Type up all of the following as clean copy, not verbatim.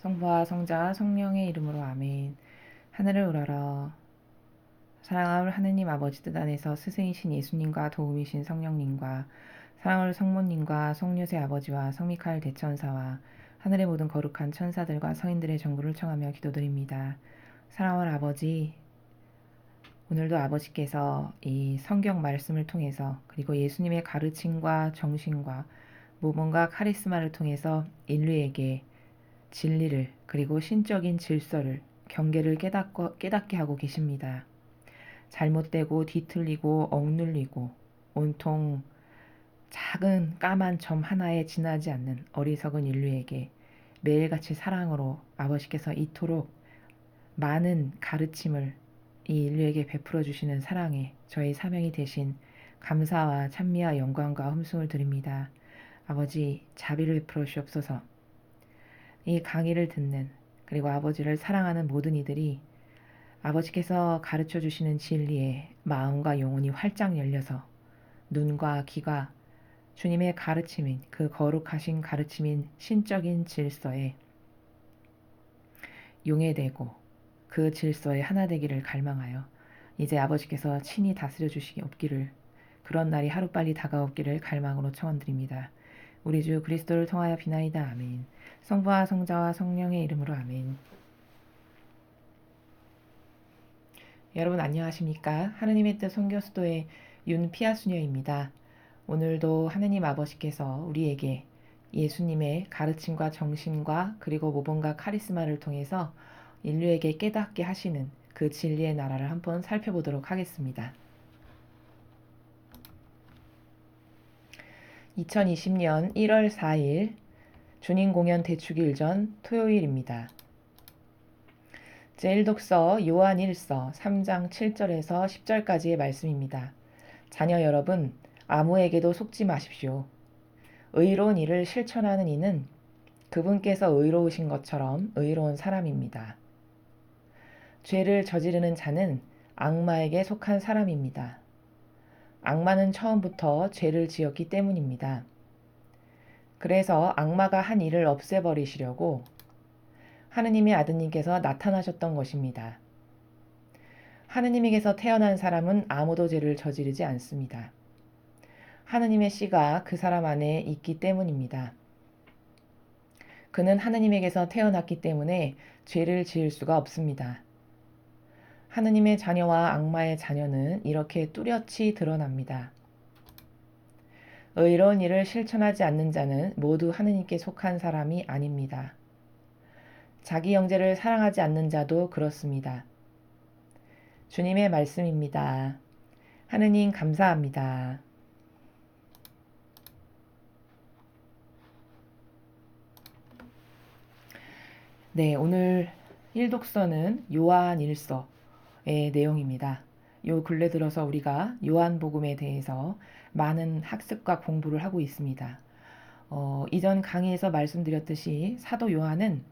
성부와 성자와 성령의 이름으로 아멘. 하늘을 우러러 사랑하는 하느님 아버지 뜻 안에서 스승이신 예수님과 도움이신 성령님과 사랑하는 성모님과 성유세 아버지와 성미카엘 대천사와 하늘의 모든 거룩한 천사들과 성인들의 정부를 청하며 기도드립니다. 사랑하는 아버지, 오늘도 아버지께서 이 성경 말씀을 통해서 그리고 예수님의 가르침과 정신과 모범과 카리스마를 통해서 인류에게 진리를 그리고 신적인 질서를 경계를 깨닫게 하고 계십니다. 잘못되고 뒤틀리고 억눌리고 온통 작은 까만 점 하나에 지나지 않는 어리석은 인류에게 매일같이 사랑으로 아버지께서 이토록 많은 가르침을 이 인류에게 베풀어 주시는 사랑에 저희 사명이 되신 감사와 찬미와 영광과 흠숭을 드립니다. 아버지 자비를 베풀어 주옵소서. 이 강의를 듣는 그리고 아버지를 사랑하는 모든 이들이 아버지께서 가르쳐 주시는 진리에 마음과 영혼이 활짝 열려서 눈과 귀가 주님의 가르침인 그 거룩하신 가르침인 신적인 질서에 용해되고 그 질서에 하나 되기를 갈망하여 이제 아버지께서 친히 다스려 주시기 없기를 그런 날이 하루빨리 다가오기를 갈망으로 청원드립니다. 우리 주 그리스도를 통하여 비나이다. 아멘. 성부와 성자와 성령의 이름으로 아멘. 여러분 안녕하십니까? 하느님의 뜻 선교수도의 윤피아수녀입니다. 오늘도 하느님 아버지께서 우리에게 예수님의 가르침과 정신과 그리고 모범과 카리스마를 통해서 인류에게 깨닫게 하시는 그 진리의 나라를 한번 살펴보도록 하겠습니다. 2020년 1월 4일 주님 공연 대축일 전 토요일입니다. 제1독서 요한 1서 3장 7절에서 10절까지의 말씀입니다. 자녀 여러분, 아무에게도 속지 마십시오. 의로운 일을 실천하는 이는 그분께서 의로우신 것처럼 의로운 사람입니다. 죄를 저지르는 자는 악마에게 속한 사람입니다. 악마는 처음부터 죄를 지었기 때문입니다. 그래서 악마가 한 일을 없애버리시려고 하느님의 아드님께서 나타나셨던 것입니다. 하느님에게서 태어난 사람은 아무도 죄를 저지르지 않습니다. 하느님의 씨가 그 사람 안에 있기 때문입니다. 그는 하느님에게서 태어났기 때문에 죄를 지을 수가 없습니다. 하느님의 자녀와 악마의 자녀는 이렇게 뚜렷이 드러납니다. 의로운 일을 실천하지 않는 자는 모두 하느님께 속한 사람이 아닙니다. 자기 형제를 사랑하지 않는 자도 그렇습니다. 주님의 말씀입니다. 하느님 감사합니다. 네, 오늘 1독서는 요한 1서의 내용입니다. 요 근래 들어서 우리가 요한복음에 대해서 많은 학습과 공부를 하고 있습니다. 이전 강의에서 말씀드렸듯이 사도 요한은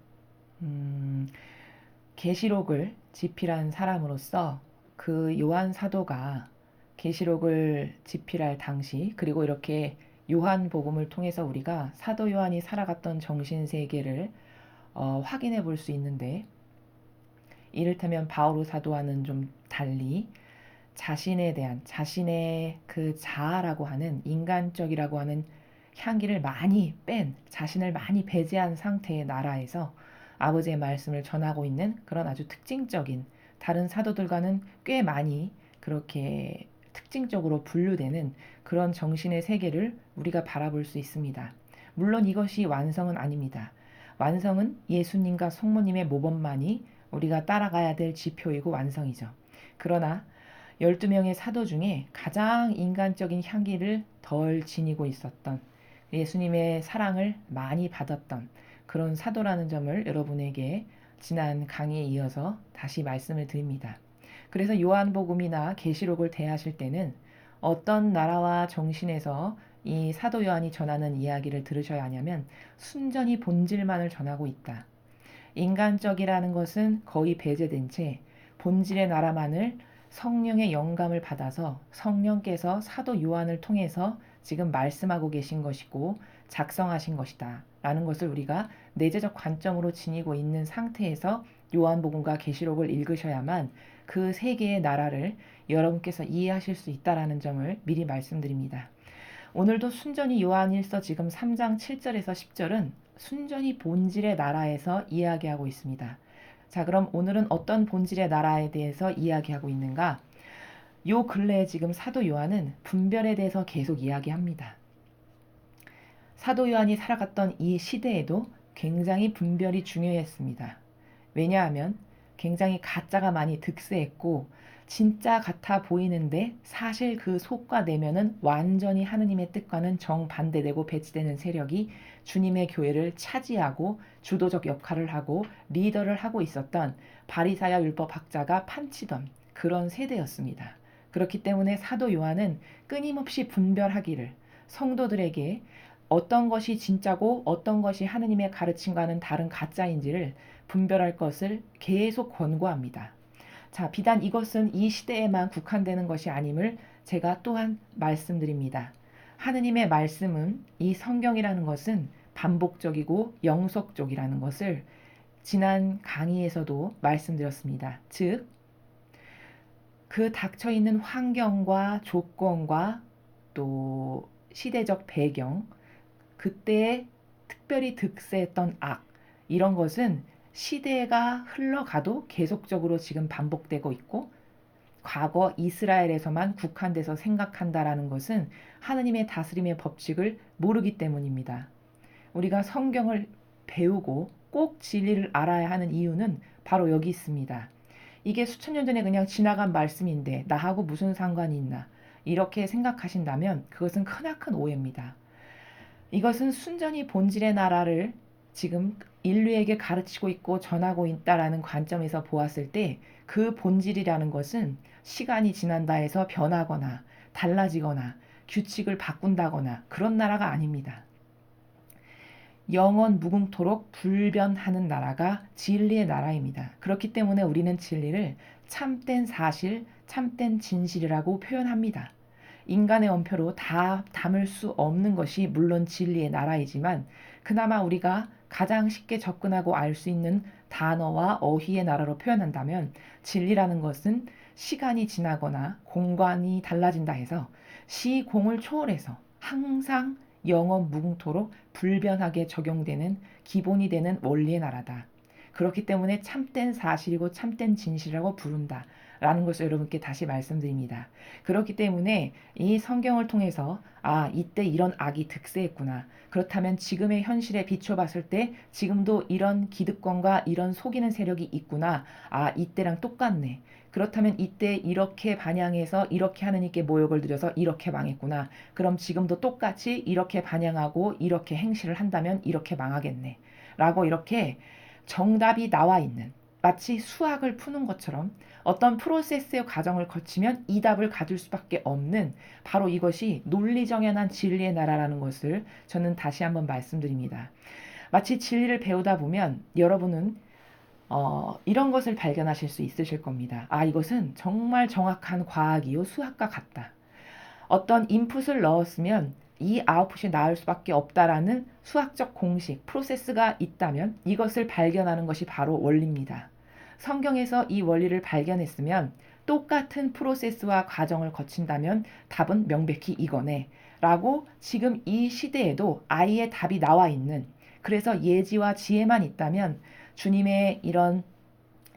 계시록을 집필한 사람으로서 그 요한 사도가 계시록을 집필할 당시 그리고 이렇게 요한복음을 통해서 우리가 사도 요한이 살아갔던 정신세계를 확인해 볼 수 있는데 이를테면 바오로 사도와는 좀 달리 자신에 대한 자신의 그 자아라고 하는 인간적이라고 하는 향기를 많이 뺀 자신을 많이 배제한 상태의 나라에서 아버지의 말씀을 전하고 있는 그런 아주 특징적인 다른 사도들과는 꽤 많이 그렇게 특징적으로 분류되는 그런 정신의 세계를 우리가 바라볼 수 있습니다. 물론 이것이 완성은 아닙니다. 완성은 예수님과 성모님의 모범만이 우리가 따라가야 될 지표이고 완성이죠. 그러나 12명의 사도 중에 가장 인간적인 향기를 덜 지니고 있었던 예수님의 사랑을 많이 받았던 그런 사도라는 점을 여러분에게 지난 강의에 이어서 다시 말씀을 드립니다. 그래서 요한복음이나 계시록을 대하실 때는 어떤 나라와 정신에서 이 사도 요한이 전하는 이야기를 들으셔야 하냐면 순전히 본질만을 전하고 있다. 인간적이라는 것은 거의 배제된 채 본질의 나라만을 성령의 영감을 받아서 성령께서 사도 요한을 통해서 지금 말씀하고 계신 것이고 작성하신 것이다. 라는 것을 우리가 내재적 관점으로 지니고 있는 상태에서 요한복음과 계시록을 읽으셔야만 그 세 개의 나라를 여러분께서 이해하실 수 있다라는 점을 미리 말씀드립니다. 오늘도 순전히 요한일서 지금 3장 7절에서 10절은 순전히 본질의 나라에서 이야기하고 있습니다. 자, 그럼 오늘은 어떤 본질의 나라에 대해서 이야기하고 있는가? 요 근래에 지금 사도 요한은 분별에 대해서 계속 이야기합니다. 사도 요한이 살아갔던 이 시대에도 굉장히 분별이 중요했습니다. 왜냐하면 굉장히 가짜가 많이 득세했고 진짜 같아 보이는데 사실 그 속과 내면은 완전히 하느님의 뜻과는 정반대되고 배치되는 세력이 주님의 교회를 차지하고 주도적 역할을 하고 리더를 하고 있었던 바리사야 율법학자가 판치던 그런 세대였습니다. 그렇기 때문에 사도 요한은 끊임없이 분별하기를 성도들에게 어떤 것이 진짜고 어떤 것이 하느님의 가르침과는 다른 가짜인지를 분별할 것을 계속 권고합니다. 자, 비단 이것은 이 시대에만 국한되는 것이 아님을 제가 또한 말씀드립니다. 하느님의 말씀은 이 성경이라는 것은 반복적이고 영속적이라는 것을 지난 강의에서도 말씀드렸습니다. 즉, 그 닥쳐있는 환경과 조건과 또 시대적 배경, 그때에 특별히 득세했던 악, 이런 것은 시대가 흘러가도 계속적으로 지금 반복되고 있고 과거 이스라엘에서만 국한돼서 생각한다라는 것은 하느님의 다스림의 법칙을 모르기 때문입니다. 우리가 성경을 배우고 꼭 진리를 알아야 하는 이유는 바로 여기 있습니다. 이게 수천 년 전에 그냥 지나간 말씀인데 나하고 무슨 상관이 있나 이렇게 생각하신다면 그것은 크나큰 오해입니다. 이것은 순전히 본질의 나라를 지금 인류에게 가르치고 있고 전하고 있다라는 관점에서 보았을 때 그 본질이라는 것은 시간이 지난다 해서 변하거나 달라지거나 규칙을 바꾼다거나 그런 나라가 아닙니다. 영원 무궁토록 불변하는 나라가 진리의 나라입니다. 그렇기 때문에 우리는 진리를 참된 사실, 참된 진실이라고 표현합니다. 인간의 언표로 다 담을 수 없는 것이 물론 진리의 나라이지만 그나마 우리가 가장 쉽게 접근하고 알 수 있는 단어와 어휘의 나라로 표현한다면 진리라는 것은 시간이 지나거나 공간이 달라진다 해서 시공을 초월해서 항상 영원 무궁토록 불변하게 적용되는 기본이 되는 원리의 나라다. 그렇기 때문에 참된 사실이고 참된 진실이라고 부른다. 라는 것을 여러분께 다시 말씀드립니다. 그렇기 때문에 이 성경을 통해서 이때 이런 악이 득세했구나. 그렇다면 지금의 현실에 비춰봤을 때 지금도 이런 기득권과 이런 속이는 세력이 있구나. 이때랑 똑같네. 그렇다면 이때 이렇게 반향해서 이렇게 하느님께 모욕을 드려서 이렇게 망했구나. 그럼 지금도 똑같이 이렇게 반향하고 이렇게 행실을 한다면 이렇게 망하겠네. 라고 이렇게 정답이 나와 있는 마치 수학을 푸는 것처럼 어떤 프로세스의 과정을 거치면 이 답을 가질 수밖에 없는 바로 이것이 논리정연한 진리의 나라라는 것을 저는 다시 한번 말씀드립니다. 마치 진리를 배우다 보면 여러분은 이런 것을 발견하실 수 있으실 겁니다. 이것은 정말 정확한 과학이요 수학과 같다. 어떤 인풋을 넣었으면 이 아웃풋이 나올 수밖에 없다라는 수학적 공식, 프로세스가 있다면 이것을 발견하는 것이 바로 원리입니다. 성경에서 이 원리를 발견했으면 똑같은 프로세스와 과정을 거친다면 답은 명백히 이거네 라고 지금 이 시대에도 아예 답이 나와 있는, 그래서 예지와 지혜만 있다면 주님의 이런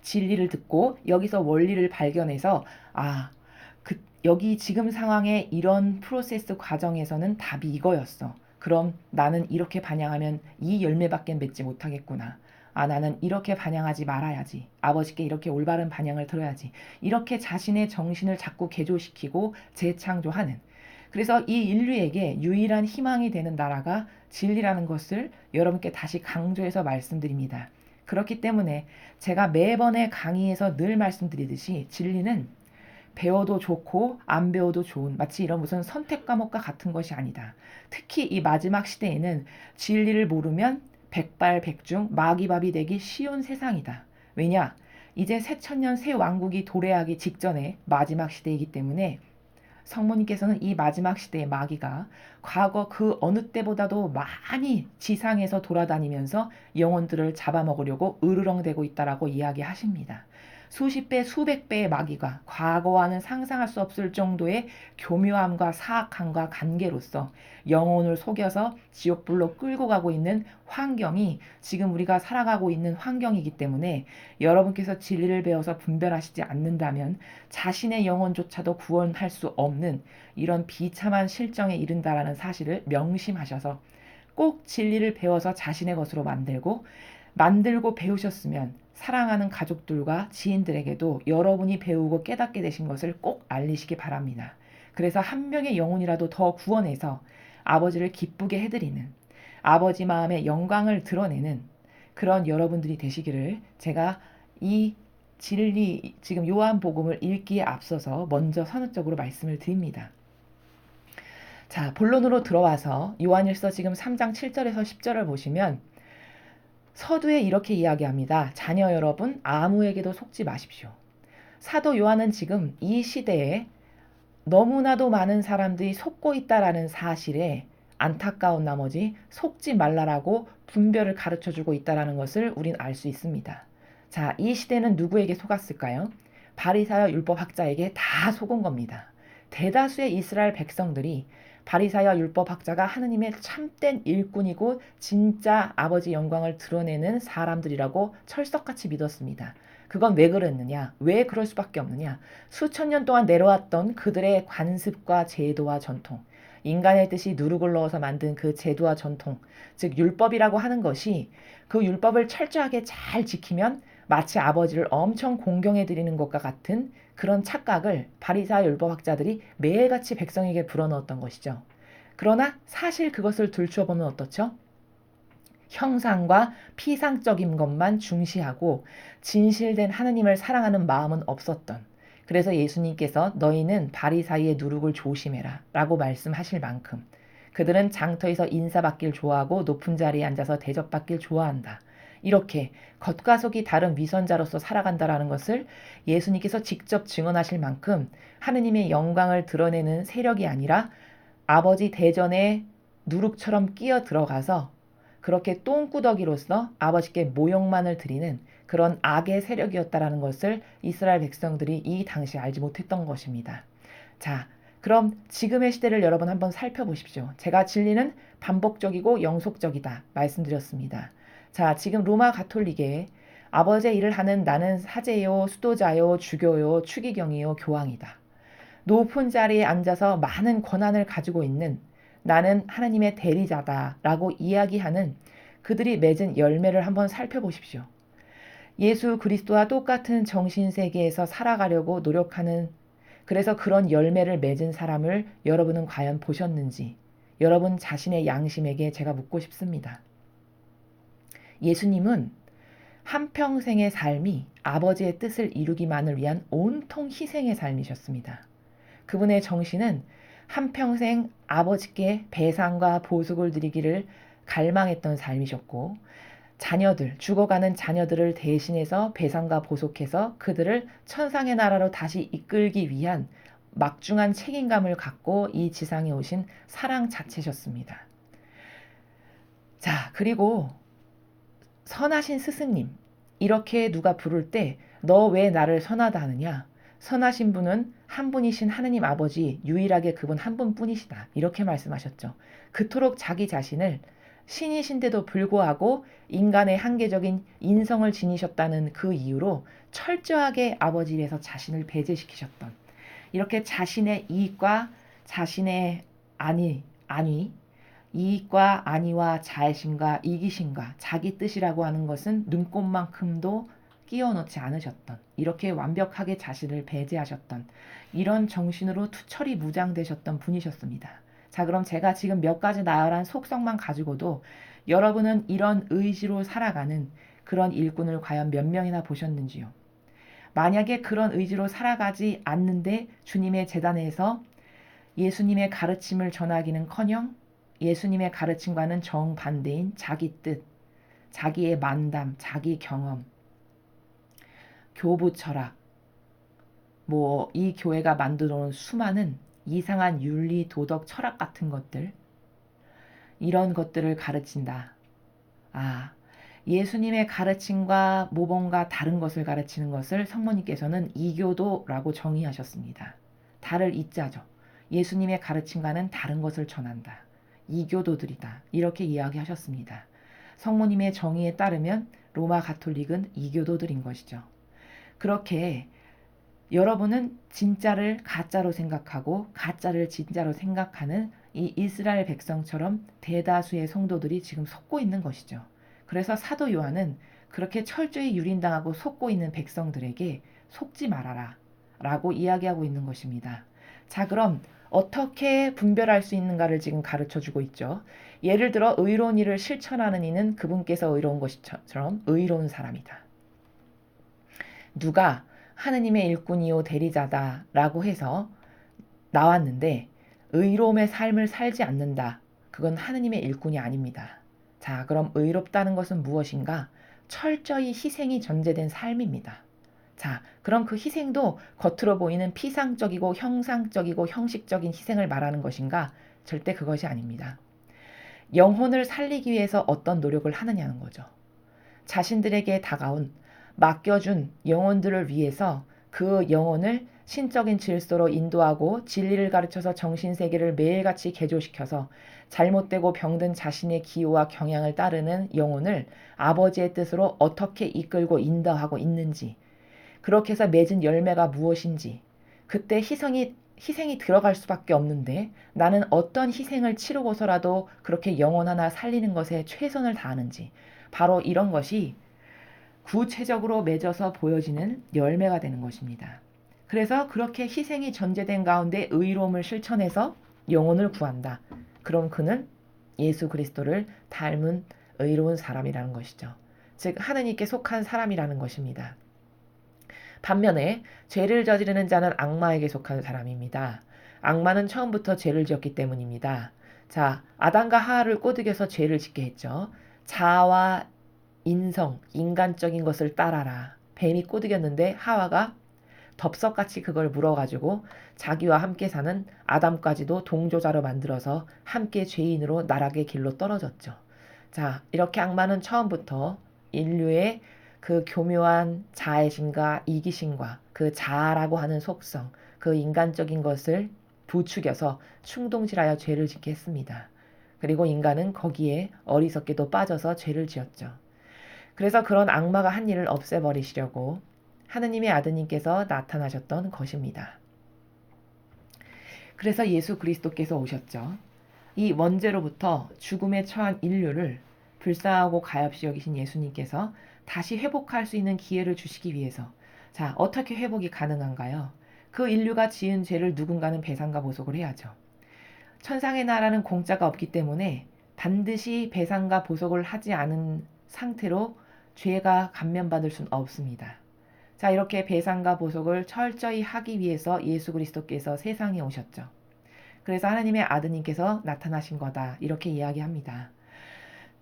진리를 듣고 여기서 원리를 발견해서 여기 지금 상황에 이런 프로세스 과정에서는 답이 이거였어. 그럼 나는 이렇게 반향하면 이 열매밖에 맺지 못하겠구나. 나는 이렇게 반향하지 말아야지. 아버지께 이렇게 올바른 반향을 들어야지. 이렇게 자신의 정신을 자꾸 개조시키고 재창조하는. 그래서 이 인류에게 유일한 희망이 되는 나라가 진리라는 것을 여러분께 다시 강조해서 말씀드립니다. 그렇기 때문에 제가 매번의 강의에서 늘 말씀드리듯이 진리는 배워도 좋고 안 배워도 좋은 마치 이런 무슨 선택 과목과 같은 것이 아니다. 특히 이 마지막 시대에는 진리를 모르면 백발백중 마귀밥이 되기 쉬운 세상이다. 왜냐? 이제 새천년 새 왕국이 도래하기 직전에 마지막 시대이기 때문에 성모님께서는 이 마지막 시대의 마귀가 과거 그 어느 때보다도 많이 지상에서 돌아다니면서 영혼들을 잡아먹으려고 으르렁대고 있다라고 이야기하십니다. 수십 배, 수백 배의 마귀가 과거와는 상상할 수 없을 정도의 교묘함과 사악함과 관계로서 영혼을 속여서 지옥불로 끌고 가고 있는 환경이 지금 우리가 살아가고 있는 환경이기 때문에 여러분께서 진리를 배워서 분별하시지 않는다면 자신의 영혼조차도 구원할 수 없는 이런 비참한 실정에 이른다라는 사실을 명심하셔서 꼭 진리를 배워서 자신의 것으로 만들고 배우셨으면 사랑하는 가족들과 지인들에게도 여러분이 배우고 깨닫게 되신 것을 꼭 알리시기 바랍니다. 그래서 한 명의 영혼이라도 더 구원해서 아버지를 기쁘게 해드리는, 아버지 마음의 영광을 드러내는 그런 여러분들이 되시기를 제가 이 진리, 지금 요한복음을 읽기에 앞서서 먼저 선언적으로 말씀을 드립니다. 자, 본론으로 들어와서 요한일서 지금 3장 7절에서 10절을 보시면 서두에 이렇게 이야기합니다. 자녀 여러분, 아무에게도 속지 마십시오. 사도 요한은 지금 이 시대에 너무나도 많은 사람들이 속고 있다라는 사실에 안타까운 나머지 속지 말라라고 분별을 가르쳐주고 있다는 것을 우린 알 수 있습니다. 자, 이 시대는 누구에게 속았을까요? 바리사여 율법학자에게 다 속은 겁니다. 대다수의 이스라엘 백성들이 바리사여 율법학자가 하느님의 참된 일꾼이고 진짜 아버지 영광을 드러내는 사람들이라고 철석같이 믿었습니다. 그건 왜 그랬느냐? 왜 그럴 수밖에 없느냐? 수천 년 동안 내려왔던 그들의 관습과 제도와 전통, 인간의 뜻이 누룩을 넣어서 만든 그 제도와 전통, 즉 율법이라고 하는 것이 그 율법을 철저하게 잘 지키면 마치 아버지를 엄청 공경해 드리는 것과 같은 그런 착각을 바리사 율법학자들이 매일같이 백성에게 불어넣었던 것이죠. 그러나 사실 그것을 들추어보면 어떻죠? 형상과 피상적인 것만 중시하고 진실된 하느님을 사랑하는 마음은 없었던, 그래서 예수님께서 너희는 바리사이의 누룩을 조심해라 라고 말씀하실 만큼 그들은 장터에서 인사받길 좋아하고 높은 자리에 앉아서 대접받길 좋아한다. 이렇게 겉과 속이 다른 위선자로서 살아간다라는 것을 예수님께서 직접 증언하실 만큼 하느님의 영광을 드러내는 세력이 아니라 아버지 대전에 누룩처럼 끼어 들어가서 그렇게 똥구더기로서 아버지께 모욕만을 드리는 그런 악의 세력이었다라는 것을 이스라엘 백성들이 이 당시에 알지 못했던 것입니다. 자, 그럼 지금의 시대를 여러분 한번 살펴보십시오. 제가 진리는 반복적이고 영속적이다 말씀드렸습니다. 자, 지금 로마 가톨릭에 아버지의 일을 하는 나는 사제요, 수도자요, 주교요, 추기경이요, 교황이다. 높은 자리에 앉아서 많은 권한을 가지고 있는 나는 하나님의 대리자다라고 이야기하는 그들이 맺은 열매를 한번 살펴보십시오. 예수 그리스도와 똑같은 정신세계에서 살아가려고 노력하는, 그래서 그런 열매를 맺은 사람을 여러분은 과연 보셨는지 여러분 자신의 양심에게 제가 묻고 싶습니다. 예수님은 한평생의 삶이 아버지의 뜻을 이루기만을 위한 온통 희생의 삶이셨습니다. 그분의 정신은 한평생 아버지께 배상과 보숙을 드리기를 갈망했던 삶이셨고, 자녀들, 죽어가는 자녀들을 대신해서 배상과 보속해서 그들을 천상의 나라로 다시 이끌기 위한 막중한 책임감을 갖고 이 지상에 오신 사랑 자체셨습니다. 자, 그리고 선하신 스승님, 이렇게 누가 부를 때 너 왜 나를 선하다 하느냐? 선하신 분은 한 분이신 하느님 아버지, 유일하게 그분 한 분뿐이시다. 이렇게 말씀하셨죠. 그토록 자기 자신을 신이신데도 불구하고 인간의 한계적인 인성을 지니셨다는 그 이유로 철저하게 아버지에서 자신을 배제시키셨던, 이렇게 자신의 이익과 자신의 안위, 이익과 안위와 자애심과 이기심과 자기 뜻이라고 하는 것은 눈꼽만큼도 끼워넣지 않으셨던, 이렇게 완벽하게 자신을 배제하셨던 이런 정신으로 투철이 무장되셨던 분이셨습니다. 자, 그럼 제가 지금 몇 가지 나열한 속성만 가지고도 여러분은 이런 의지로 살아가는 그런 일꾼을 과연 몇 명이나 보셨는지요? 만약에 그런 의지로 살아가지 않는데 주님의 제단에서 예수님의 가르침을 전하기는커녕 예수님의 가르침과는 정반대인 자기 뜻, 자기의 만담, 자기 경험, 교부 철학, 이 교회가 만들어 놓은 수많은 이상한 윤리, 도덕, 철학 같은 것들, 이런 것들을 가르친다. 아, 예수님의 가르침과 모범과 다른 것을 가르치는 것을 성모님께서는 이교도라고 정의하셨습니다. 달을 이자죠. 예수님의 가르침과는 다른 것을 전한다. 이교도들이다. 이렇게 이야기하셨습니다. 성모님의 정의에 따르면 로마 가톨릭은 이교도들인 것이죠. 그렇게 여러분은 진짜를 가짜로 생각하고 가짜를 진짜로 생각하는 이 이스라엘 백성처럼 대다수의 성도들이 지금 속고 있는 것이죠. 그래서 사도 요한은 그렇게 철저히 유린당하고 속고 있는 백성들에게 속지 말아라 라고 이야기하고 있는 것입니다. 자, 그럼 어떻게 분별할 수 있는가를 지금 가르쳐 주고 있죠. 예를 들어 의로운 일을 실천하는 이는 그분께서 의로운 것처럼 의로운 사람이다. 누가 하느님의 일꾼이요 대리자다 라고 해서 나왔는데 의로움의 삶을 살지 않는다. 그건 하느님의 일꾼이 아닙니다. 자, 그럼 의롭다는 것은 무엇인가? 철저히 희생이 전제된 삶입니다. 자, 그럼 그 희생도 겉으로 보이는 피상적이고 형상적이고 형식적인 희생을 말하는 것인가? 절대 그것이 아닙니다. 영혼을 살리기 위해서 어떤 노력을 하느냐는 거죠. 자신들에게 다가온 맡겨준 영혼들을 위해서 그 영혼을 신적인 질서로 인도하고 진리를 가르쳐서 정신세계를 매일같이 개조시켜서 잘못되고 병든 자신의 기호와 경향을 따르는 영혼을 아버지의 뜻으로 어떻게 이끌고 인도하고 있는지, 그렇게 해서 맺은 열매가 무엇인지, 그때 희생이 들어갈 수밖에 없는데 나는 어떤 희생을 치르고서라도 그렇게 영혼 하나 살리는 것에 최선을 다하는지, 바로 이런 것이 구체적으로 맺어서 보여지는 열매가 되는 것입니다. 그래서 그렇게 희생이 전제된 가운데 의로움을 실천해서 영혼을 구한다. 그럼 그는 예수 그리스도를 닮은 의로운 사람이라는 것이죠. 즉 하느님께 속한 사람이라는 것입니다. 반면에 죄를 저지르는 자는 악마에게 속한 사람입니다. 악마는 처음부터 죄를 지었기 때문입니다. 자, 아담과 하와를 꼬드겨서 죄를 짓게 했죠. 자아와 인성, 인간적인 것을 따라라. 뱀이 꼬드겼는데 하와가 덥석같이 그걸 물어가지고 자기와 함께 사는 아담까지도 동조자로 만들어서 함께 죄인으로 나락의 길로 떨어졌죠. 자, 이렇게 악마는 처음부터 인류의 그 교묘한 자애심과 이기심과 그 자아라고 하는 속성, 그 인간적인 것을 부추겨서 충동질하여 죄를 짓게 했습니다. 그리고 인간은 거기에 어리석게도 빠져서 죄를 지었죠. 그래서 그런 악마가 한 일을 없애버리시려고 하느님의 아드님께서 나타나셨던 것입니다. 그래서 예수 그리스도께서 오셨죠. 이 원죄로부터 죽음에 처한 인류를 불쌍하고 가엾이 여기신 예수님께서 다시 회복할 수 있는 기회를 주시기 위해서, 자, 어떻게 회복이 가능한가요? 그 인류가 지은 죄를 누군가는 배상과 보속을 해야죠. 천상의 나라는 공짜가 없기 때문에 반드시 배상과 보속을 하지 않은 상태로 죄가 감면받을 수는 없습니다. 자, 이렇게 배상과 보속을 철저히 하기 위해서 예수 그리스도께서 세상에 오셨죠. 그래서 하나님의 아드님께서 나타나신 거다. 이렇게 이야기합니다.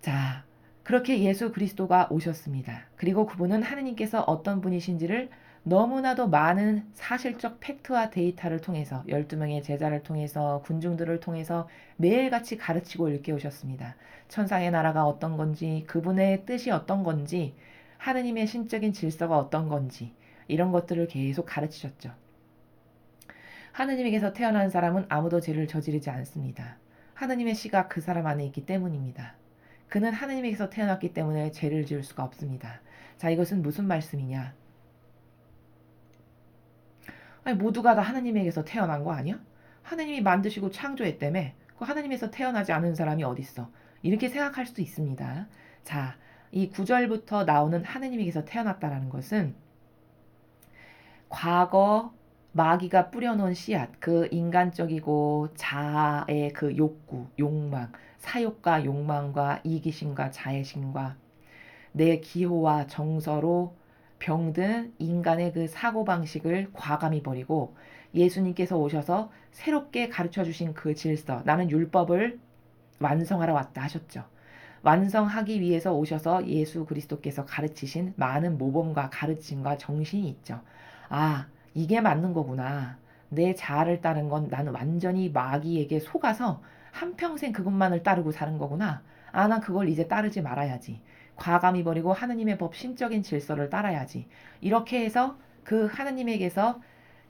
자, 그렇게 예수 그리스도가 오셨습니다. 그리고 그분은 하느님께서 어떤 분이신지를 너무나도 많은 사실적 팩트와 데이터를 통해서 12명의 제자를 통해서 군중들을 통해서 매일같이 가르치고 일깨우셨습니다. 천상의 나라가 어떤 건지, 그분의 뜻이 어떤 건지, 하느님의 신적인 질서가 어떤 건지, 이런 것들을 계속 가르치셨죠. 하느님에게서 태어난 사람은 아무도 죄를 저지르지 않습니다. 하느님의 시각 그 사람 안에 있기 때문입니다. 그는 하느님에게서 태어났기 때문에 죄를 지을 수가 없습니다. 자, 이것은 무슨 말씀이냐? 아니, 모두가 다 하느님에게서 태어난 거 아니야? 하느님이 만드시고 창조했다며. 그 하느님에서 태어나지 않은 사람이 어딨어? 이렇게 생각할 수도 있습니다. 자, 이 9절부터 나오는 하느님에게서 태어났다라는 것은 과거 마귀가 뿌려놓은 씨앗, 그 인간적이고 자아의 그 욕구, 욕망, 사욕과 욕망과 이기심과 자애심과 내 기호와 정서로 병든 인간의 그 사고방식을 과감히 버리고 예수님께서 오셔서 새롭게 가르쳐 주신 그 질서, 나는 율법을 완성하러 왔다 하셨죠. 완성하기 위해서 오셔서 예수 그리스도께서 가르치신 많은 모범과 가르침과 정신이 있죠. 아, 이게 맞는 거구나. 내 자아를 따른 건 나는 완전히 마귀에게 속아서 한평생 그것만을 따르고 사는 거구나. 아, 난 그걸 이제 따르지 말아야지. 과감히 버리고 하느님의 법, 신적인 질서를 따라야지. 이렇게 해서 그 하느님에게서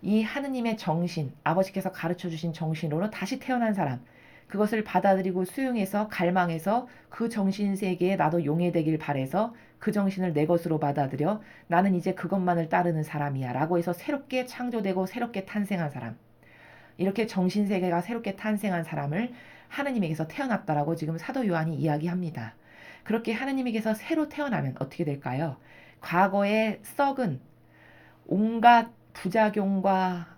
이 하느님의 정신, 아버지께서 가르쳐 주신 정신으로 다시 태어난 사람, 그것을 받아들이고 수용해서 갈망해서 그 정신 세계에 나도 용해되길 바래서 그 정신을 내 것으로 받아들여 나는 이제 그것만을 따르는 사람이야 라고 해서 새롭게 창조되고 새롭게 탄생한 사람, 이렇게 정신 세계가 새롭게 탄생한 사람을 하느님에게서 태어났다라고 지금 사도 요한이 이야기합니다. 그렇게 하느님에게서 새로 태어나면 어떻게 될까요? 과거에 썩은 온갖 부작용과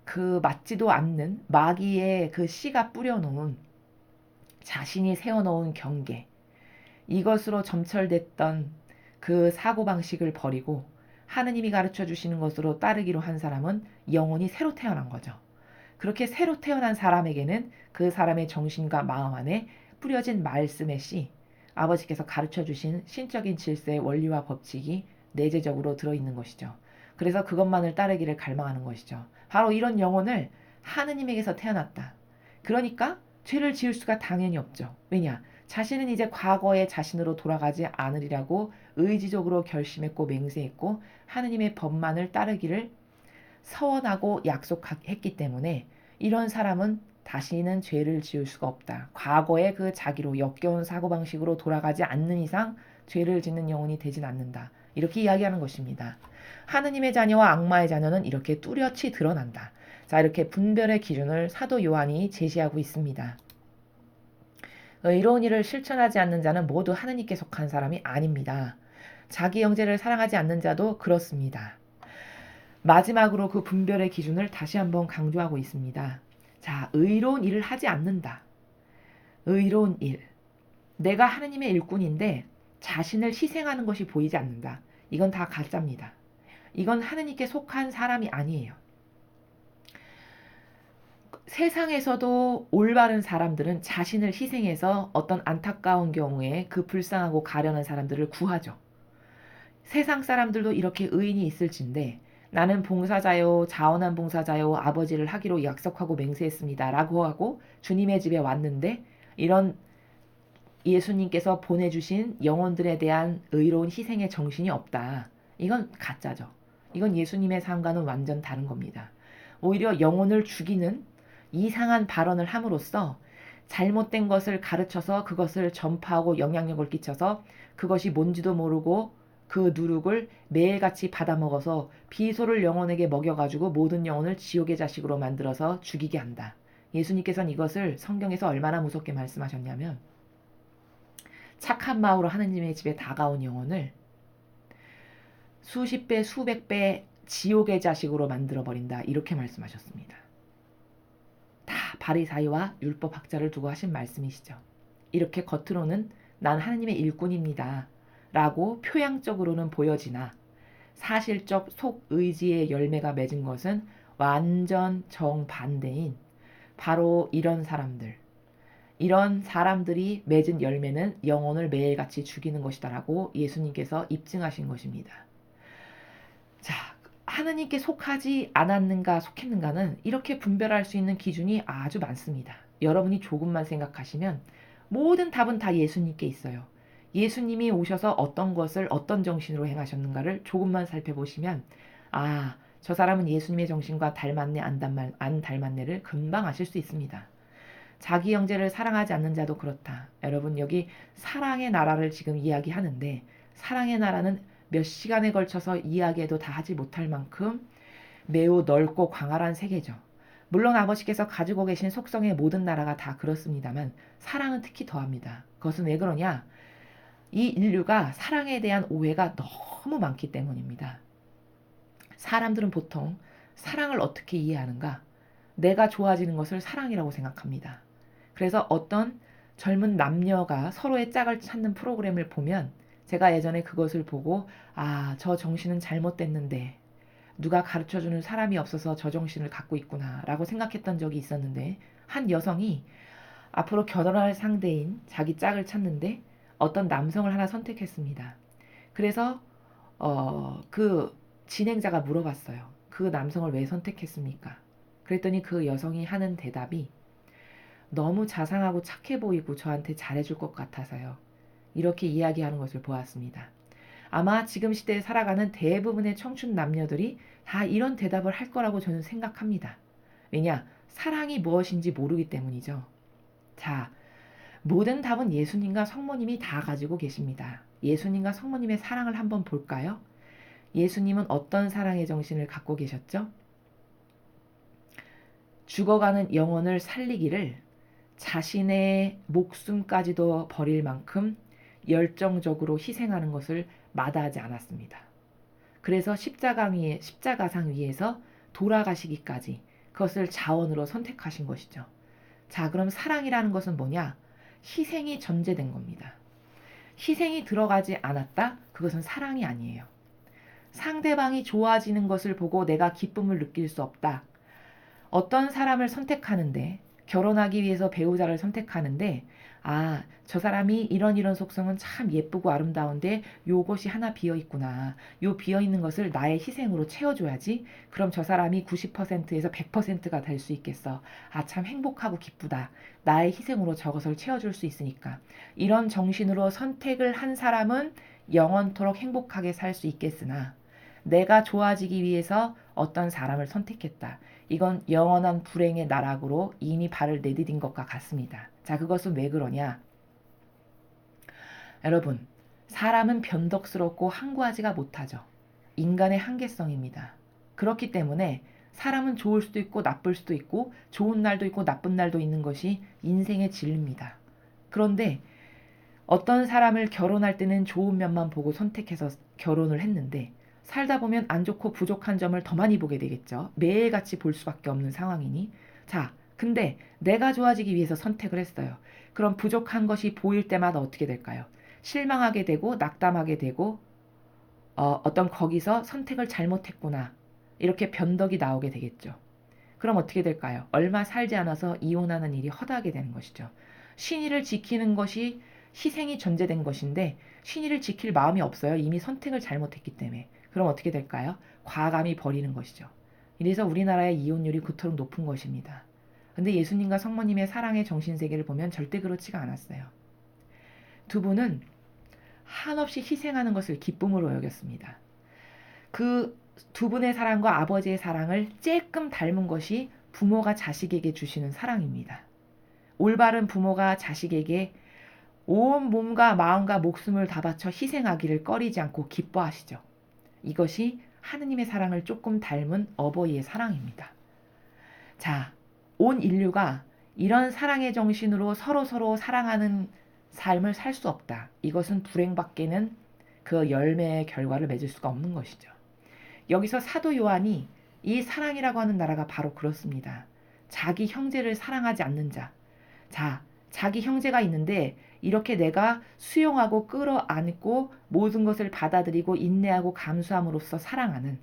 그 맞지도 않는 마귀의 그 씨가 뿌려놓은, 자신이 세워놓은 경계, 이것으로 점철됐던 그 사고방식을 버리고 하느님이 가르쳐 주시는 것으로 따르기로 한 사람은 영혼이 새로 태어난 거죠. 그렇게 새로 태어난 사람에게는 그 사람의 정신과 마음 안에 뿌려진 말씀의 씨, 아버지께서 가르쳐 주신 신적인 질서의 원리와 법칙이 내재적으로 들어있는 것이죠. 그래서 그것만을 따르기를 갈망하는 것이죠. 바로 이런 영혼을 하느님에게서 태어났다. 그러니까 죄를 지을 수가 당연히 없죠. 왜냐? 자신은 이제 과거의 자신으로 돌아가지 않으리라고 의지적으로 결심했고 맹세했고 하느님의 법만을 따르기를 서원하고 약속했기 때문에 이런 사람은 다시는 죄를 지을 수가 없다. 과거의 그 자기로 역겨운 사고방식으로 돌아가지 않는 이상 죄를 짓는 영혼이 되진 않는다. 이렇게 이야기하는 것입니다. 하느님의 자녀와 악마의 자녀는 이렇게 뚜렷이 드러난다. 자, 이렇게 분별의 기준을 사도 요한이 제시하고 있습니다. 의로운 일을 실천하지 않는 자는 모두 하느님께 속한 사람이 아닙니다. 자기 형제를 사랑하지 않는 자도 그렇습니다. 마지막으로 그 분별의 기준을 다시 한번 강조하고 있습니다. 자, 의로운 일을 하지 않는다. 의로운 일. 내가 하느님의 일꾼인데 자신을 희생하는 것이 보이지 않는다. 이건 다 가짜입니다. 이건 하느님께 속한 사람이 아니에요. 세상에서도 올바른 사람들은 자신을 희생해서 어떤 안타까운 경우에 그 불쌍하고 가련한 사람들을 구하죠. 세상 사람들도 이렇게 의인이 있을진데 나는 봉사자요, 자원한 봉사자요, 아버지를 하기로 약속하고 맹세했습니다 라고 하고 주님의 집에 왔는데 이런 예수님께서 보내주신 영혼들에 대한 의로운 희생의 정신이 없다. 이건 가짜죠. 이건 예수님의 삶과는 완전 다른 겁니다. 오히려 영혼을 죽이는 이상한 발언을 함으로써 잘못된 것을 가르쳐서 그것을 전파하고 영향력을 끼쳐서 그것이 뭔지도 모르고 그 누룩을 매일같이 받아먹어서 비소를 영혼에게 먹여가지고 모든 영혼을 지옥의 자식으로 만들어서 죽이게 한다. 예수님께서는 이것을 성경에서 얼마나 무섭게 말씀하셨냐면 착한 마음으로 하느님의 집에 다가온 영혼을 수십 배, 수백 배 지옥의 자식으로 만들어버린다. 이렇게 말씀하셨습니다. 다 바리사이와 율법학자를 두고 하신 말씀이시죠. 이렇게 겉으로는 난 하느님의 일꾼입니다. 라고 표양적으로는 보여지나 사실적 속의지의 열매가 맺은 것은 완전 정반대인 바로 이런 사람들이 맺은 열매는 영혼을 매일같이 죽이는 것이다라고 예수님께서 입증하신 것입니다. 자, 하느님께 속하지 않았는가 속했는가는 이렇게 분별할 수 있는 기준이 아주 많습니다. 여러분이 조금만 생각하시면 모든 답은 다 예수님께 있어요. 예수님이 오셔서 어떤 것을 어떤 정신으로 행하셨는가를 조금만 살펴보시면 아, 저 사람은 예수님의 정신과 닮았네 안 닮았네를 금방 아실 수 있습니다. 자기 형제를 사랑하지 않는 자도 그렇다. 여러분 여기 사랑의 나라를 지금 이야기하는데 사랑의 나라는 몇 시간에 걸쳐서 이야기해도 다 하지 못할 만큼 매우 넓고 광활한 세계죠. 물론 아버지께서 가지고 계신 속성의 모든 나라가 다 그렇습니다만 사랑은 특히 더합니다. 그것은 왜 그러냐? 이 인류가 사랑에 대한 오해가 너무 많기 때문입니다. 사람들은 보통 사랑을 어떻게 이해하는가? 내가 좋아지는 것을 사랑이라고 생각합니다. 그래서 어떤 젊은 남녀가 서로의 짝을 찾는 프로그램을 보면 제가 예전에 그것을 보고 아, 저 정신은 잘못됐는데 누가 가르쳐주는 사람이 없어서 저 정신을 갖고 있구나 라고 생각했던 적이 있었는데 한 여성이 앞으로 결혼할 상대인 자기 짝을 찾는데 어떤 남성을 하나 선택했습니다. 그래서 그 진행자가 물어봤어요. 그 남성을 왜 선택했습니까? 그랬더니 그 여성이 하는 대답이 너무 자상하고 착해 보이고 저한테 잘해줄 것 같아서요. 이렇게 이야기하는 것을 보았습니다. 아마 지금 시대에 살아가는 대부분의 청춘 남녀들이 다 이런 대답을 할 거라고 저는 생각합니다. 왜냐? 사랑이 무엇인지 모르기 때문이죠. 자, 모든 답은 예수님과 성모님이 다 가지고 계십니다. 예수님과 성모님의 사랑을 한번 볼까요? 예수님은 어떤 사랑의 정신을 갖고 계셨죠? 죽어가는 영혼을 살리기를 자신의 목숨까지도 버릴 만큼 열정적으로 희생하는 것을 마다하지 않았습니다. 그래서 십자가상 위에서 돌아가시기까지 그것을 자원으로 선택하신 것이죠. 자, 그럼 사랑이라는 것은 뭐냐? 희생이 전제된 겁니다. 희생이 들어가지 않았다? 그것은 사랑이 아니에요. 상대방이 좋아지는 것을 보고 내가 기쁨을 느낄 수 없다. 어떤 사람을 선택하는데, 결혼하기 위해서 배우자를 선택하는데, 아, 저 사람이 이런 속성은 참 예쁘고 아름다운데 요것이 하나 비어있구나. 요 비어있는 것을 나의 희생으로 채워줘야지. 그럼 저 사람이 90%에서 100%가 될 수 있겠어. 아, 참 행복하고 기쁘다. 나의 희생으로 저것을 채워줄 수 있으니까. 이런 정신으로 선택을 한 사람은 영원토록 행복하게 살 수 있겠으나 내가 좋아지기 위해서 어떤 사람을 선택했다. 이건 영원한 불행의 나락으로 이미 발을 내디딘 것과 같습니다. 자, 그것은 왜 그러냐? 여러분, 사람은 변덕스럽고 항구하지가 못하죠. 인간의 한계성입니다. 그렇기 때문에 사람은 좋을 수도 있고 나쁠 수도 있고 좋은 날도 있고 나쁜 날도 있는 것이 인생의 진리입니다. 그런데 어떤 사람을 결혼할 때는 좋은 면만 보고 선택해서 결혼을 했는데 살다 보면 안 좋고 부족한 점을 더 많이 보게 되겠죠. 매일같이 볼 수밖에 없는 상황이니. 자, 근데 내가 좋아지기 위해서 선택을 했어요. 그럼 부족한 것이 보일 때마다 어떻게 될까요? 실망하게 되고 낙담하게 되고 어떤 거기서 선택을 잘못했구나. 이렇게 변덕이 나오게 되겠죠. 그럼 어떻게 될까요? 얼마 살지 않아서 이혼하는 일이 허다하게 되는 것이죠. 신의를 지키는 것이 희생이 전제된 것인데 신의를 지킬 마음이 없어요. 이미 선택을 잘못했기 때문에. 그럼 어떻게 될까요? 과감히 버리는 것이죠. 이래서 우리나라의 이혼율이 그토록 높은 것입니다. 근데 예수님과 성모님의 사랑의 정신세계를 보면 절대 그렇지가 않았어요. 두 분은 한없이 희생하는 것을 기쁨으로 여겼습니다. 그 두 분의 사랑과 아버지의 사랑을 쬐끔 닮은 것이 부모가 자식에게 주시는 사랑입니다. 올바른 부모가 자식에게 온 몸과 마음과 목숨을 다 바쳐 희생하기를 꺼리지 않고 기뻐하시죠. 이것이 하느님의 사랑을 조금 닮은 어버이의 사랑입니다. 자, 온 인류가 이런 사랑의 정신으로 서로 사랑하는 삶을 살 수 없다. 이것은 불행밖에는 그 열매의 결과를 맺을 수가 없는 것이죠. 여기서 사도 요한이 이 사랑이라고 하는 나라가 바로 그렇습니다. 자기 형제를 사랑하지 않는 자. 자, 자기 형제가 있는데 이렇게 내가 수용하고 끌어안고 모든 것을 받아들이고 인내하고 감수함으로써 사랑하는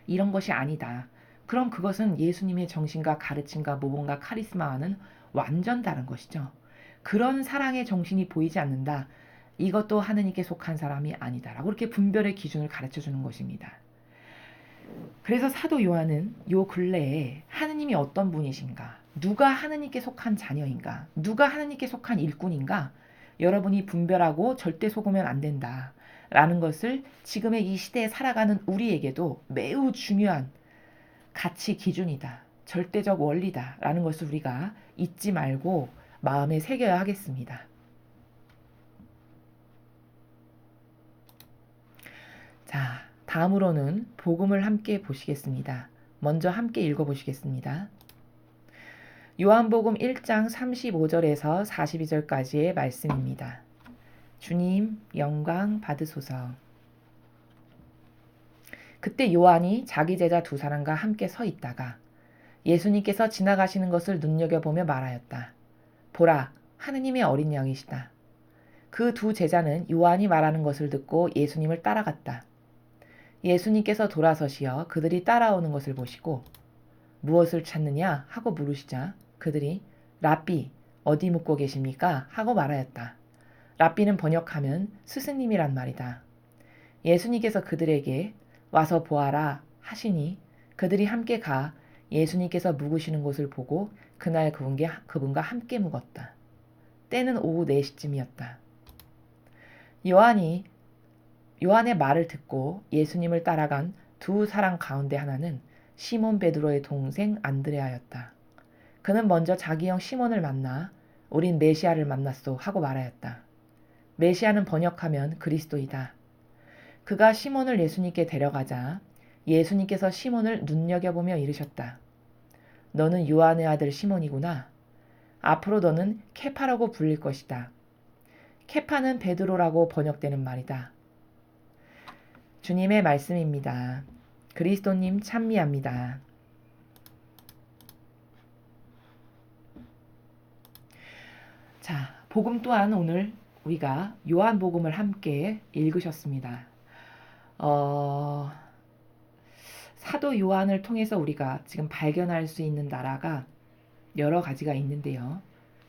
이런 것이 아니다. 그럼 그것은 예수님의 정신과 가르침과 모범과 카리스마와는 완전 다른 것이죠. 그런 사랑의 정신이 보이지 않는다. 이것도 하느님께 속한 사람이 아니다라고 이렇게 분별의 기준을 가르쳐주는 것입니다. 그래서 사도 요한은 요 근래에 하느님이 어떤 분이신가, 누가 하느님께 속한 자녀인가, 누가 하느님께 속한 일꾼인가, 여러분이 분별하고 절대 속으면 안 된다라는 것을 지금의 이 시대에 살아가는 우리에게도 매우 중요한 가치 기준이다, 절대적 원리다라는 것을 우리가 잊지 말고 마음에 새겨야 하겠습니다. 자, 다음으로는 복음을 함께 보시겠습니다. 먼저 함께 읽어보시겠습니다. 요한복음 1장 35절에서 42절까지의 말씀입니다. 주님, 영광 받으소서. 그때 요한이 자기 제자 두 사람과 함께 서 있다가 예수님께서 지나가시는 것을 눈여겨보며 말하였다. 보라, 하느님의 어린 양이시다. 그 두 제자는 요한이 말하는 것을 듣고 예수님을 따라갔다. 예수님께서 돌아서시어 그들이 따라오는 것을 보시고 무엇을 찾느냐 하고 물으시자 그들이 랍비 어디 묵고 계십니까 하고 말하였다. 랍비는 번역하면 스승님이란 말이다. 예수님께서 그들에게 와서 보아라 하시니 그들이 함께 가 예수님께서 묵으시는 곳을 보고 그날 그분과 함께 묵었다. 때는 오후 4시쯤이었다. 요한의 말을 듣고 예수님을 따라간 두 사람 가운데 하나는 시몬 베드로의 동생 안드레아였다. 그는 먼저 자기 형 시몬을 만나 우린 메시아를 만났소 하고 말하였다. 메시아는 번역하면 그리스도이다. 그가 시몬을 예수님께 데려가자 예수님께서 시몬을 눈여겨보며 이르셨다. 너는 요한의 아들 시몬이구나. 앞으로 너는 케파라고 불릴 것이다. 케파는 베드로라고 번역되는 말이다. 주님의 말씀입니다. 그리스도님 찬미합니다. 자, 복음 또한 오늘 우리가 요한복음을 함께 읽으셨습니다. 사도 요한을 통해서 우리가 지금 발견할 수 있는 나라가 여러 가지가 있는데요.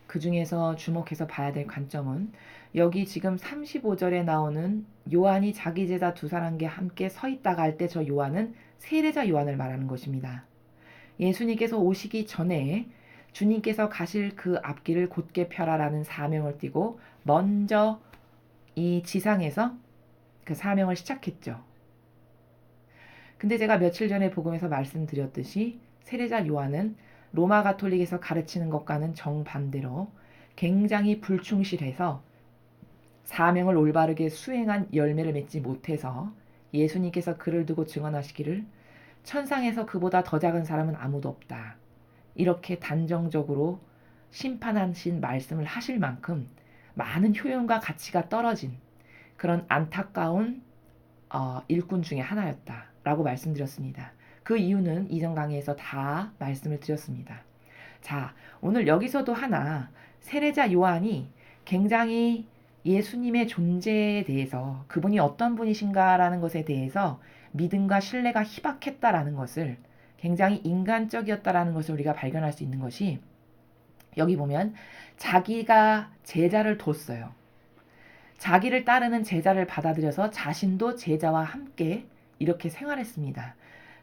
그 중에서 주목해서 봐야 될 관점은 여기 지금 35절에 나오는 요한이 자기 제자 두 사람과 함께 서 있다가 할 때 저 요한은 세례자 요한을 말하는 것입니다. 예수님께서 오시기 전에 주님께서 가실 그 앞길을 곧게 펴라라는 사명을 띠고 먼저 이 지상에서 그 사명을 시작했죠. 근데 제가 며칠 전에 복음에서 말씀드렸듯이 세례자 요한은 로마 가톨릭에서 가르치는 것과는 정반대로 굉장히 불충실해서 사명을 올바르게 수행한 열매를 맺지 못해서 예수님께서 그를 두고 증언하시기를 천상에서 그보다 더 작은 사람은 아무도 없다. 이렇게 단정적으로 심판하신 말씀을 하실 만큼 많은 효용과 가치가 떨어진 그런 안타까운 일꾼 중에 하나였다라고 말씀드렸습니다. 그 이유는 이전 강의에서 다 말씀을 드렸습니다. 자, 오늘 여기서도 하나 세례자 요한이 굉장히 예수님의 존재에 대해서 그분이 어떤 분이신가라는 것에 대해서 믿음과 신뢰가 희박했다라는 것을 굉장히 인간적이었다라는 것을 우리가 발견할 수 있는 것이 여기 보면 자기가 제자를 뒀어요. 자기를 따르는 제자를 받아들여서 자신도 제자와 함께 이렇게 생활했습니다.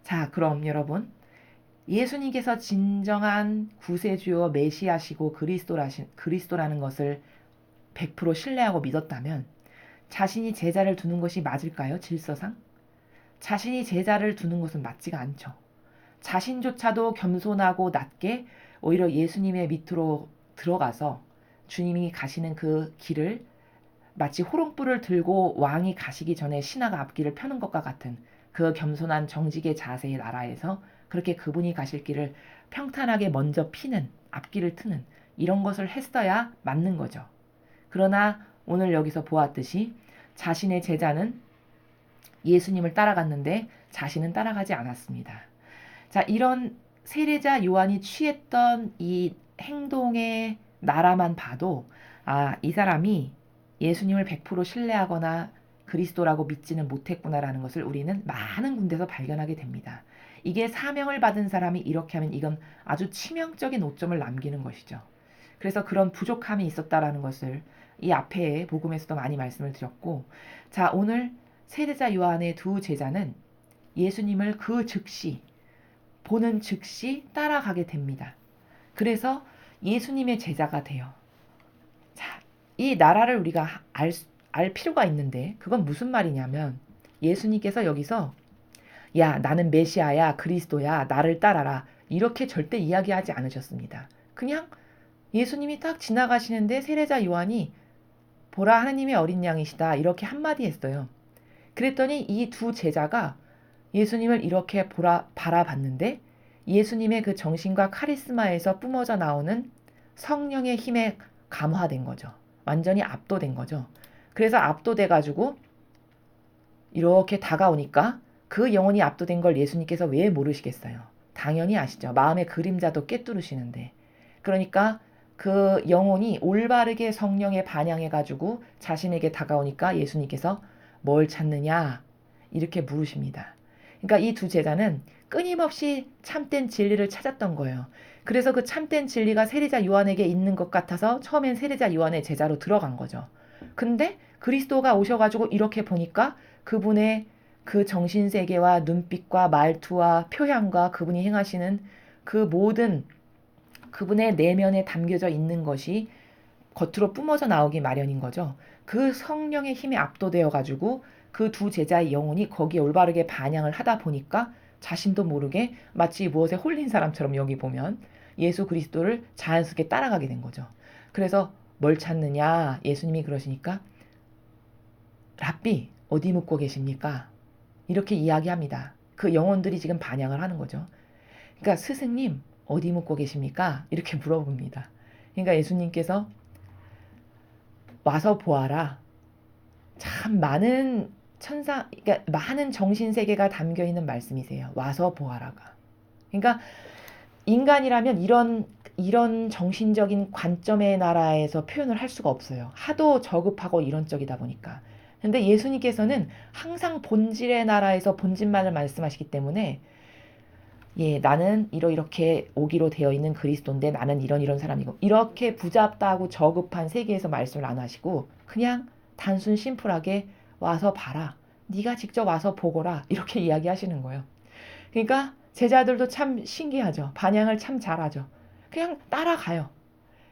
자, 그럼 여러분 예수님께서 진정한 구세주요 메시아시고 그리스도라는 것을 100% 신뢰하고 믿었다면 자신이 제자를 두는 것이 맞을까요? 질서상? 자신이 제자를 두는 것은 맞지가 않죠. 자신조차도 겸손하고 낮게 오히려 예수님의 밑으로 들어가서 주님이 가시는 그 길을 마치 호롱불을 들고 왕이 가시기 전에 신하가 앞길을 펴는 것과 같은 그 겸손한 정직의 자세의 나라에서 그렇게 그분이 가실 길을 평탄하게 먼저 피는 앞길을 트는 이런 것을 했어야 맞는 거죠. 그러나 오늘 여기서 보았듯이 자신의 제자는 예수님을 따라갔는데 자신은 따라가지 않았습니다. 자, 이런 세례자 요한이 취했던 이 행동의 나라만 봐도 이 사람이 예수님을 100% 신뢰하거나 그리스도라고 믿지는 못했구나라는 것을 우리는 많은 군데서 발견하게 됩니다. 이게 사명을 받은 사람이 이렇게 하면 이건 아주 치명적인 오점을 남기는 것이죠. 그래서 그런 부족함이 있었다라는 것을 이 앞에 복음에서도 많이 말씀을 드렸고, 자, 오늘 세례자 요한의 두 제자는 예수님을 그 즉시 보는 즉시 따라가게 됩니다. 그래서 예수님의 제자가 돼요. 자, 이 나라를 우리가 알 필요가 있는데 그건 무슨 말이냐면 예수님께서 여기서 야, 나는 메시아야, 그리스도야, 나를 따라라 이렇게 절대 이야기하지 않으셨습니다. 그냥 예수님이 딱 지나가시는데 세례자 요한이 보라 하나님의 어린 양이시다 이렇게 한마디 했어요. 그랬더니 이 두 제자가 예수님을 이렇게 바라봤는데 예수님의 그 정신과 카리스마에서 뿜어져 나오는 성령의 힘에 감화된 거죠. 완전히 압도된 거죠. 그래서 압도돼가지고 이렇게 다가오니까 그 영혼이 압도된 걸 예수님께서 왜 모르시겠어요? 당연히 아시죠. 마음의 그림자도 꿰뚫으시는데. 그러니까 그 영혼이 올바르게 성령에 반영해가지고 자신에게 다가오니까 예수님께서 뭘 찾느냐? 이렇게 물으십니다. 그러니까 이 두 제자는 끊임없이 참된 진리를 찾았던 거예요. 그래서 그 참된 진리가 세례자 요한에게 있는 것 같아서 처음엔 세례자 요한의 제자로 들어간 거죠. 근데 그리스도가 오셔가지고 이렇게 보니까 그분의 그 정신세계와 눈빛과 말투와 표현과 그분이 행하시는 그 모든 그분의 내면에 담겨져 있는 것이 겉으로 뿜어져 나오기 마련인 거죠. 그 성령의 힘에 압도되어 가지고 그 두 제자의 영혼이 거기에 올바르게 반영을 하다 보니까 자신도 모르게 마치 무엇에 홀린 사람처럼 여기 보면 예수 그리스도를 자연스럽게 따라가게 된 거죠. 그래서 뭘 찾느냐? 예수님이 그러시니까 랍비 어디 묵고 계십니까? 이렇게 이야기합니다. 그 영혼들이 지금 반향을 하는 거죠. 그러니까 스승님 어디 묵고 계십니까? 이렇게 물어봅니다. 그러니까 예수님께서 와서 보아라. 참 많은 그러니까 많은 정신세계가 담겨 있는 말씀이세요. 와서 보아라가. 그러니까 인간이라면 이런 정신적인 관점의 나라에서 표현을 할 수가 없어요. 하도 저급하고 이런적이다 보니까. 근데 예수님께서는 항상 본질의 나라에서 본질만을 말씀하시기 때문에 예, 나는 이렇게 오기로 되어 있는 그리스도인데 나는 이런 사람이고 이렇게 부잡다하고 저급한 세계에서 말씀을 안 하시고 그냥 단순 심플하게 와서 봐라. 네가 직접 와서 보거라. 이렇게 이야기하시는 거예요. 그러니까 제자들도 참 신기하죠. 반향을 참 잘하죠. 그냥 따라가요.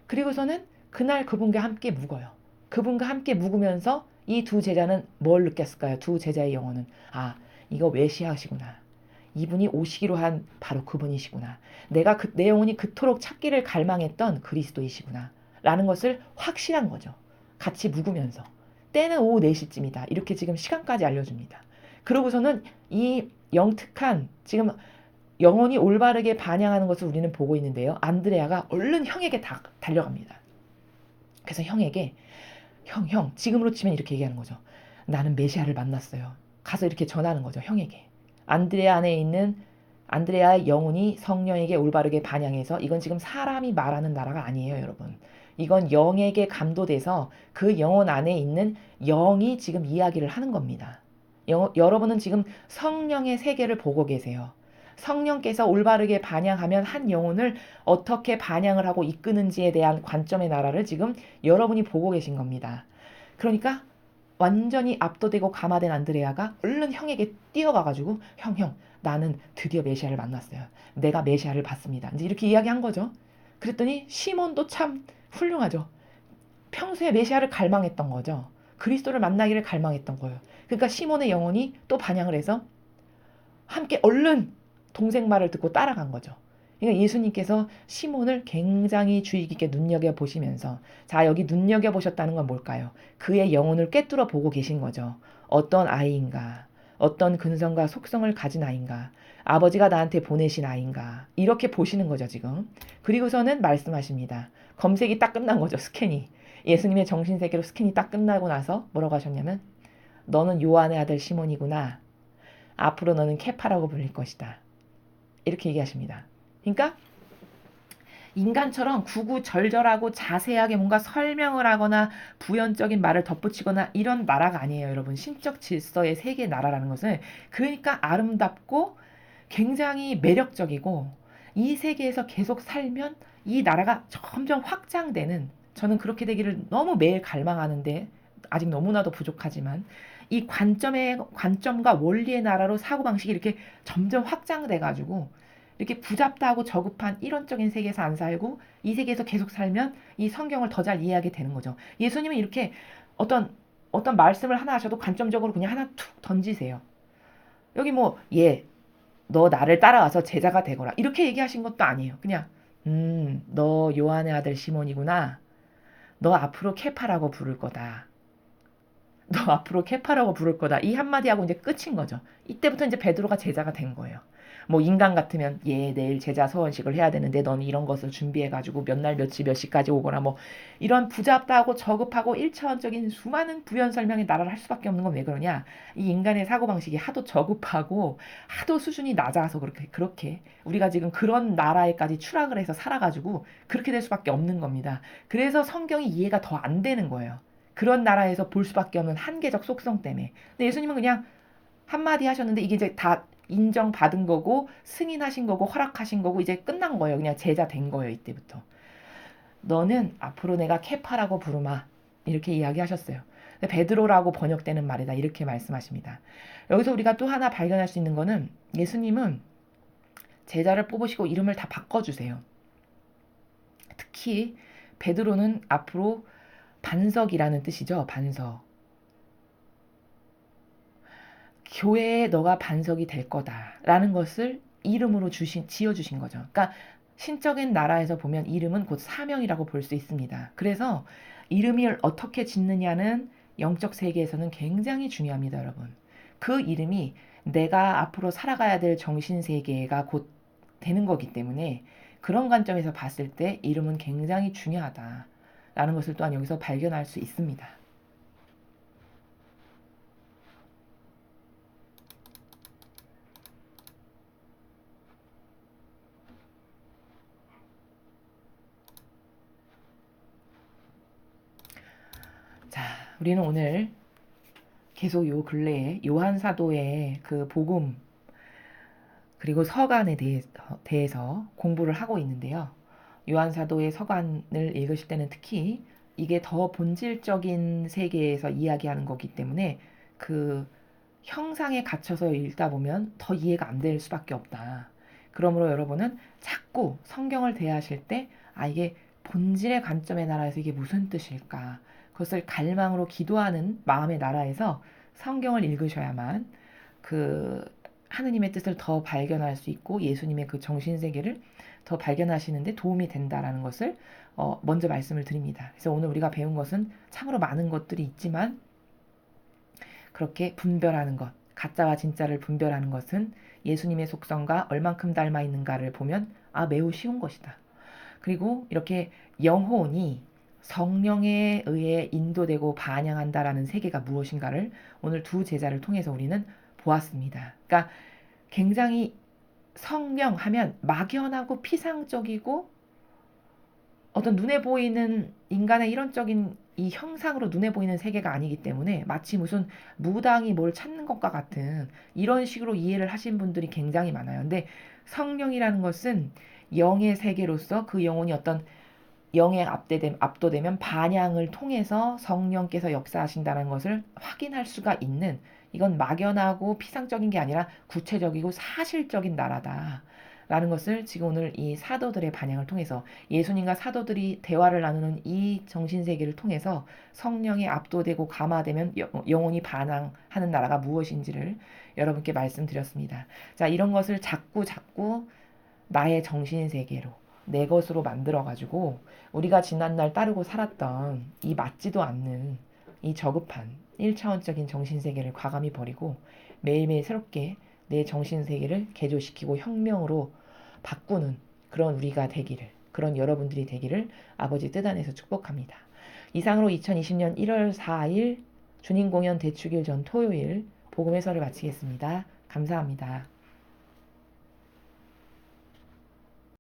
그리고서는 그날 그분과 함께 묵어요. 그분과 함께 묵으면서 이 두 제자는 뭘 느꼈을까요? 두 제자의 영혼은 아, 이거 외시하시구나. 이분이 오시기로 한 바로 그분이시구나. 내 영혼이 그토록 찾기를 갈망했던 그리스도이시구나. 라는 것을 확신한 거죠. 같이 묵으면서. 때는 오후 4시쯤이다. 이렇게 지금 시간까지 알려줍니다. 그러고서는 이 영특한 지금 영혼이 올바르게 반영하는 것을 우리는 보고 있는데요. 안드레아가 얼른 형에게 달려갑니다. 그래서 형에게 형, 지금으로 치면 이렇게 얘기하는 거죠. 나는 메시아를 만났어요. 가서 이렇게 전하는 거죠. 형에게. 안드레아 안에 있는 안드레아의 영혼이 성령에게 올바르게 반영해서 이건 지금 사람이 말하는 나라가 아니에요, 여러분. 이건 영에게 감도돼서 그 영혼 안에 있는 영이 지금 이야기를 하는 겁니다. 여러분은 지금 성령의 세계를 보고 계세요. 성령께서 올바르게 반영하면 한 영혼을 어떻게 반영을 하고 이끄는지에 대한 관점의 나라를 지금 여러분이 보고 계신 겁니다. 그러니까 완전히 압도되고 감화된 안드레아가 얼른 형에게 뛰어가가지고 형, 나는 드디어 메시아를 만났어요. 내가 메시아를 봤습니다. 이제 이렇게 이야기한 거죠. 그랬더니 시몬도 참 훌륭하죠. 평소에 메시아를 갈망했던 거죠. 그리스도를 만나기를 갈망했던 거예요. 그러니까 시몬의 영혼이 또 반향을 해서 함께 얼른 동생 말을 듣고 따라간 거죠. 그러니까 예수님께서 시몬을 굉장히 주의 깊게 눈여겨보시면서 자, 여기 눈여겨보셨다는 건 뭘까요? 그의 영혼을 꿰뚫어 보고 계신 거죠. 어떤 아이인가? 어떤 근성과 속성을 가진 아이인가? 아버지가 나한테 보내신 아이인가? 이렇게 보시는 거죠, 지금. 그리고서는 말씀하십니다. 검색이 딱 끝난 거죠, 스캔이. 예수님의 정신세계로 스캔이 딱 끝나고 나서 뭐라고 하셨냐면 너는 요한의 아들 시몬이구나. 앞으로 너는 케파라고 불릴 것이다. 이렇게 얘기하십니다. 그러니까 인간처럼 구구절절하고 자세하게 뭔가 설명을 하거나 부연적인 말을 덧붙이거나 이런 나라가 아니에요, 여러분. 신적 질서의 세계 나라라는 것은 그러니까 아름답고 굉장히 매력적이고 이 세계에서 계속 살면 이 나라가 점점 확장되는 저는 그렇게 되기를 너무 매일 갈망하는데 아직 너무나도 부족하지만 이 관점과 원리의 나라로 사고방식이 이렇게 점점 확장돼 가지고 이렇게 부잡다하고 저급한 이론적인 세계에서 안 살고 이 세계에서 계속 살면 이 성경을 더 잘 이해하게 되는 거죠. 예수님은 이렇게 어떤 말씀을 하나 하셔도 관점적으로 그냥 하나 툭 던지세요. 여기 너 나를 따라와서 제자가 되거라. 이렇게 얘기하신 것도 아니에요. 그냥 너 요한의 아들 시몬이구나. 너 앞으로 케파라고 부를 거다. 너 앞으로 케파라고 부를 거다. 이 한마디하고 이제 끝인 거죠. 이때부터 이제 베드로가 제자가 된 거예요. 인간 같으면 내일 제자 서원식을 해야 되는데 넌 이런 것을 준비해가지고 몇 날 며칠 몇 시까지 오거나 이런 부잡다하고 저급하고 일차원적인 수많은 부연 설명의 나라를 할 수밖에 없는 건 왜 그러냐? 이 인간의 사고방식이 하도 저급하고 하도 수준이 낮아서 그렇게 우리가 지금 그런 나라에까지 추락을 해서 살아가지고 그렇게 될 수밖에 없는 겁니다. 그래서 성경이 이해가 더 안 되는 거예요. 그런 나라에서 볼 수밖에 없는 한계적 속성 때문에. 근데 예수님은 그냥 한마디 하셨는데 이게 이제 다 인정받은 거고 승인하신 거고 허락하신 거고 이제 끝난 거예요. 그냥 제자 된 거예요. 이때부터. 너는 앞으로 내가 케파라고 부르마. 이렇게 이야기하셨어요. 베드로라고 번역되는 말이다. 이렇게 말씀하십니다. 여기서 우리가 또 하나 발견할 수 있는 거는 예수님은 제자를 뽑으시고 이름을 다 바꿔주세요. 특히 베드로는 앞으로 반석이라는 뜻이죠. 반석. 교회에 너가 반석이 될 거다라는 것을 이름으로 지어주신 거죠. 그러니까 신적인 나라에서 보면 이름은 곧 사명이라고 볼 수 있습니다. 그래서 이름이 어떻게 짓느냐는 영적 세계에서는 굉장히 중요합니다, 여러분. 그 이름이 내가 앞으로 살아가야 될 정신 세계가 곧 되는 거기 때문에 그런 관점에서 봤을 때 이름은 굉장히 중요하다라는 것을 또한 여기서 발견할 수 있습니다. 자, 우리는 오늘 계속 요 근래에 요한 사도의 그 복음 그리고 서간에 대해서 공부를 하고 있는데요. 요한 사도의 서간을 읽으실 때는 특히 이게 더 본질적인 세계에서 이야기하는 거기 때문에 그 형상에 갇혀서 읽다 보면 더 이해가 안 될 수밖에 없다. 그러므로 여러분은 자꾸 성경을 대하실 때 이게 본질의 관점의 나라에서 이게 무슨 뜻일까? 그것을 갈망으로 기도하는 마음의 나라에서 성경을 읽으셔야만 그 하느님의 뜻을 더 발견할 수 있고 예수님의 그 정신세계를 더 발견하시는데 도움이 된다라는 것을 먼저 말씀을 드립니다. 그래서 오늘 우리가 배운 것은 참으로 많은 것들이 있지만 그렇게 분별하는 것, 가짜와 진짜를 분별하는 것은 예수님의 속성과 얼만큼 닮아 있는가를 보면 매우 쉬운 것이다. 그리고 이렇게 영혼이 성령에 의해 인도되고 반영한다라는 세계가 무엇인가를 오늘 두 제자를 통해서 우리는 보았습니다. 그러니까 굉장히 성령 하면 막연하고 피상적이고 어떤 눈에 보이는 인간의 이론적인 이 형상으로 눈에 보이는 세계가 아니기 때문에 마치 무슨 무당이 뭘 찾는 것과 같은 이런 식으로 이해를 하신 분들이 굉장히 많아요. 근데 성령이라는 것은 영의 세계로서 그 영혼이 어떤 영에 압도되면 반향을 통해서 성령께서 역사하신다는 것을 확인할 수가 있는 이건 막연하고 피상적인 게 아니라 구체적이고 사실적인 나라다. 라는 것을 지금 오늘 이 사도들의 반향을 통해서 예수님과 사도들이 대화를 나누는 이 정신세계를 통해서 성령에 압도되고 감화되면 영혼이 반항하는 나라가 무엇인지를 여러분께 말씀드렸습니다. 자, 이런 것을 자꾸 나의 정신세계로 내 것으로 만들어가지고 우리가 지난날 따르고 살았던 이 맞지도 않는 이 저급한 1차원적인 정신세계를 과감히 버리고 매일매일 새롭게 내 정신세계를 개조시키고 혁명으로 바꾸는 그런 우리가 되기를, 그런 여러분들이 되기를 아버지 뜻 안에서 축복합니다. 이상으로 2020년 1월 4일 주님 공연 대축일 전 토요일 복음 해설을 마치겠습니다. 감사합니다.